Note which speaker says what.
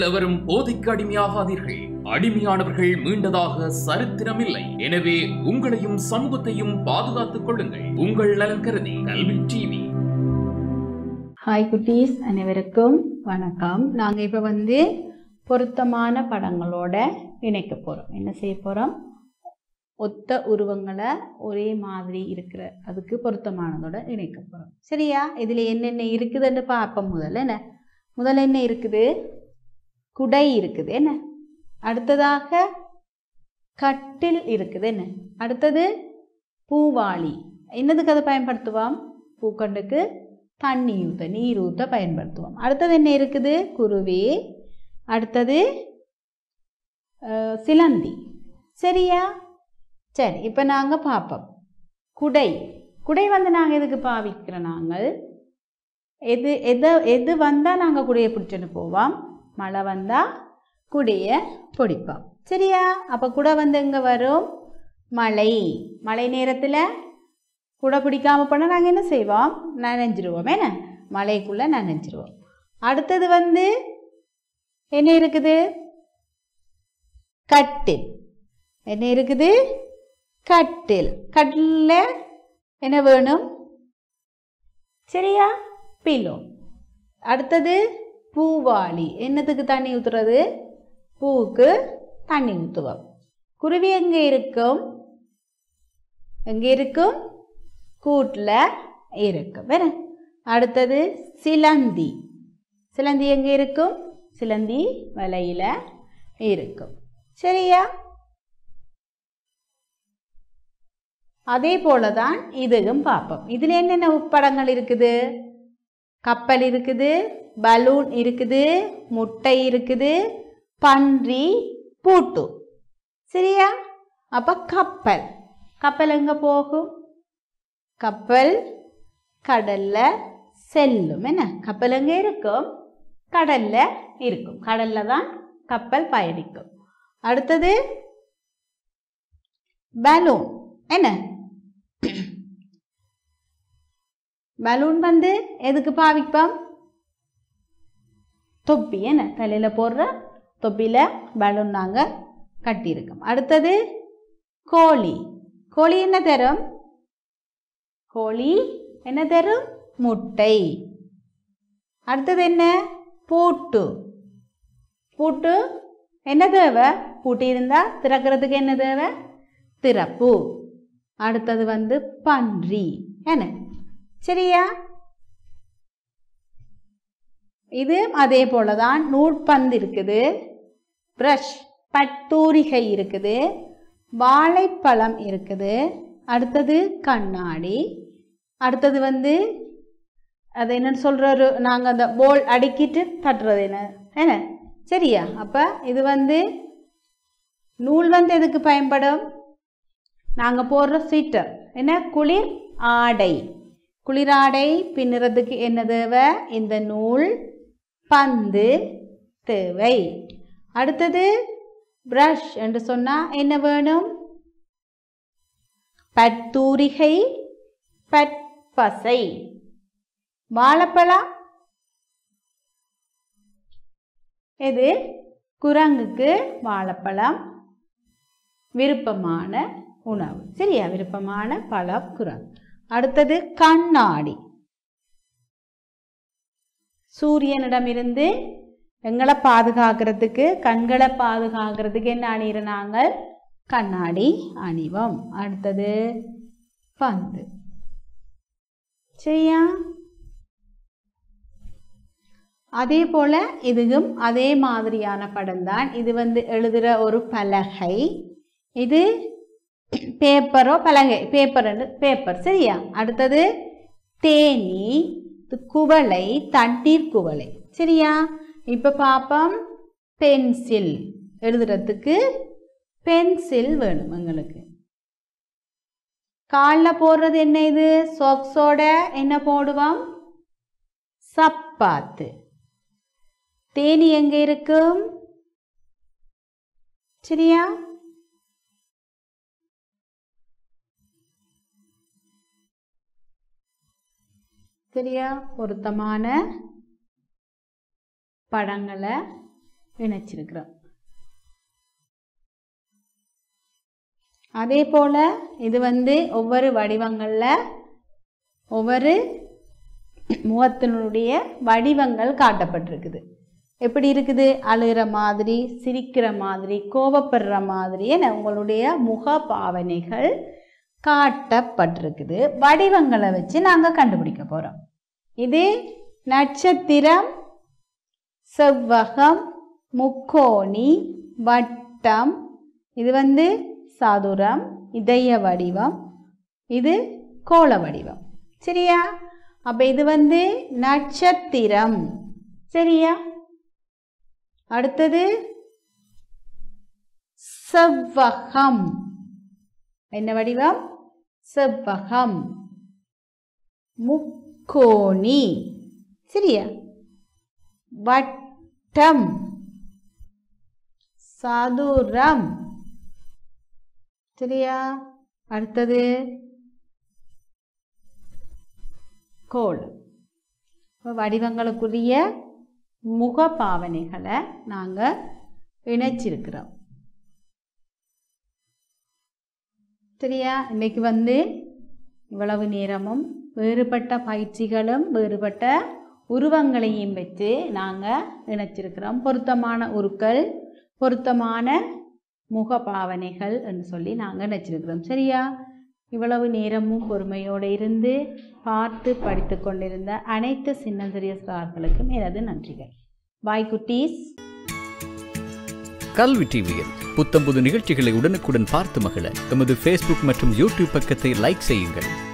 Speaker 1: எவரும் போதைக்கு அடிமையாகாதீர்கள். அடிமையானவர்கள் மீண்டதாக சரித்திரமில்லை. எனவே உங்களையும் சமூகத்தையும் பாதுகாத்துக் கொள்ளுங்கள். உங்கள் நலன் கருதி கல்வி டிவி.
Speaker 2: ஹாய் குட்டீஸ், அனைவருக்கும் வணக்கம். நாங்க இப்ப பொருத்தமான படங்களோட இணைக்க போறோம். என்ன செய்ய போறோம்? ஒத்த உருவங்களை ஒரே மாதிரி இருக்கிற அதுக்கு பொருத்தமானதோட இணைக்க போறோம். சரியா? இதுல என்னென்ன இருக்குதுன்னு பார்ப்போம். முதல்ல என்ன இருக்குது? குடை இருக்குது. என்ன அடுத்ததாக? கட்டில் இருக்குது. என்ன அடுத்தது? பூவாளி. என்னதுக்கு அதை பயன்படுத்துவோம்? பூக்கண்டுக்கு தண்ணி ஊற்ற, நீர் ஊற்ற பயன்படுத்துவோம். அடுத்தது என்ன இருக்குது? குருவி. அடுத்தது சிலந்தி. சரியா? சரி, இப்போ நாங்கள் பார்ப்போம். குடை. குடை நாங்கள் எதுக்கு பாவிக்கிறோம்? நாங்கள் எது வந்தால் நாங்கள் குடையை பிடிச்சிட்டு போவோம். மழை வந்தால் குடையை பிடிப்போம். சரியா? அப்போ குடை எங்கே வரும்? மழை நேரத்தில் குடை பிடிக்காமல் போனால் நாங்கள் என்ன செய்வோம்? நனைஞ்சிருவோம். என்ன மழைக்குள்ளே நனைஞ்சிருவோம். அடுத்தது என்ன இருக்குது? கட்டில். என்ன இருக்குது? கட்டில். கட்டிலில் என்ன வேணும்? சரியா? பிலோ. அடுத்தது பூவாளி. என்னத்துக்கு தண்ணி ஊற்றுறது? பூவுக்கு தண்ணி ஊற்றுவோம். குருவி எங்கே இருக்கும்? எங்கே இருக்கும்? கூட்டில் இருக்கும். வேற அடுத்தது சிலந்தி. சிலந்தி எங்கே இருக்கும்? சிலந்தி வலையில இருக்கும். சரியா? அதே போலதான் இதுவும் பார்ப்போம். இதுல என்னென்ன படங்கள் இருக்குது? கப்பல் இருக்குது, பலூன் இருக்குது, முட்டை இருக்குது, பன்றி, பூட்டு. சரியா? அப்ப கப்பல் எங்க போகும்? கப்பல் கடல்ல செல்லும். என்ன கப்பல் எங்க இருக்கும்? கடல்ல இருக்கும். கடல்ல தான் கப்பல் பயணிக்கும். அடுத்தது பலூன். என்ன பலூன் எதுக்கு பாவிப்போம்? தொப்பி. என்ன தலையில போடுற தொப்பியில பலூன் நாங்க கட்டியிருக்கோம். அடுத்தது கோழி. கோழி என்ன தரும்? கோழி என்ன தரும்? முட்டை. அடுத்தது என்ன? பூட்டு. பூட்டு என்ன தேவை? பூட்டு இருந்தா திறக்கிறதுக்கு என்ன தேவை? திறப்பு. அடுத்தது பன்றி. என்ன சரியா? இது அதே போலதான். நூற்பந்து இருக்குது, பிரஷ், பட்டூரிகை இருக்குது, வாழைப்பழம் இருக்குது. அடுத்தது கண்ணாடி. அடுத்தது அது என்னன்னு சொல்றாரு? நாங்கள் அந்த போல் அடிக்கிட்டு தட்டுறது. என்ன சரியா? அப்போ இது நூல் எதுக்கு பயன்படும்? நாங்கள் போடுற ஸ்வீட்டர். என்ன குளிர் ஆடை. குளிராடை பின்னுறதுக்கு என்ன தேவை? இந்த நூல், பந்து தேவை. அடுத்தது பிரஷ் என்று சொன்னால் என்ன வேணும்? பட்டூரிகை, பற்பசை. வாழைப்பழம் எது? குரங்குக்கு வாழைப்பழம் விருப்பமான உணவு. சரியா? விருப்பமான பழம் குரங்கு. அடுத்தது கண்ணாடி. சூரியனிடமிருந்து எங்களை பாதுகாக்கிறதுக்கு, கண்களை பாதுகாக்கிறதுக்கு என்ன அணிகிறோம்? நாங்கள் கண்ணாடி அணிவோம். அடுத்தது பந்து. சரியா? அதே போல இதுவும் அதே மாதிரியான படம் தான். இது எழுதுகிற ஒரு பலகை. இது பேப்பரோ பலகை, பேப்பர். சரியா? அடுத்தது தேனி, குவளை, தண்ணீர் குவளை. சரியா? இப்ப பாப்போம். பென்சில். எழுதுறதுக்கு பென்சில் வேணும் எங்களுக்கு. காலில் போடுறது என்ன? இது சாக்ஸோட என்ன போடுவோம்? சப்பாத்து. தேனி எங்க இருக்கும்? சரியா? சரியா? பொருத்தமான படங்களை இணைச்சிருக்கிறோம். அதே போல் இது ஒவ்வொரு வடிவங்களில் ஒவ்வொரு முகத்தினுடைய வடிவங்கள் காட்டப்பட்டிருக்குது. எப்படி இருக்குது? அழுகிற மாதிரி, சிரிக்கிற மாதிரி, கோபப்படுற மாதிரி உங்களுடைய முக பாவனைகள் காட்டப்பட்டிருக்குது. வடிவங்களை வச்சு நாங்கள் கண்டுபிடிக்க போகிறோம். இது நட்சத்திரம், செவ்வகம், முக்கோணி, வட்டம், இது சதுரம், இதய வடிவம், இது கோள வடிவம். சரியா? அப்போ இது நட்சத்திரம். சரியா? அடுத்தது செவ்வகம். என்ன வடிவம்? செவ்வகம். முக்கோணி. சரியா? வட்டம், சதுரம். சரியா? அடுத்தது கோளம். வடிவங்களுக்குரிய முக பாவனைகளை நாங்கள் இணைச்சிருக்கிறோம். சரியா? இன்னைக்கு இவ்வளவு நேரமும் வேறுபட்ட பயிற்சிகளும் வேறுபட்ட உருவங்களையும் வச்சு நாங்கள் இணைச்சிருக்கிறோம். பொருத்தமான உருக்கள், பொருத்தமான முக பாவனைகள் என்று சொல்லி நாங்கள் இணைச்சிருக்கிறோம். சரியா? இவ்வளவு நேரமும் பொறுமையோடு இருந்து பார்த்து படித்து கொண்டிருந்த அனைத்து சின்னஞ்சிறிய சார்களுக்கும் எனது நன்றிகள். பாய் குட்டீஸ்.
Speaker 3: கல்வி டிவியில் புத்தம்புது நிகழ்ச்சிகளை உடனுக்குடன் பார்த்து மகிழ எமது ஃபேஸ்புக் மற்றும் யூடியூப் பக்கத்தை லைக் செய்யுங்கள்.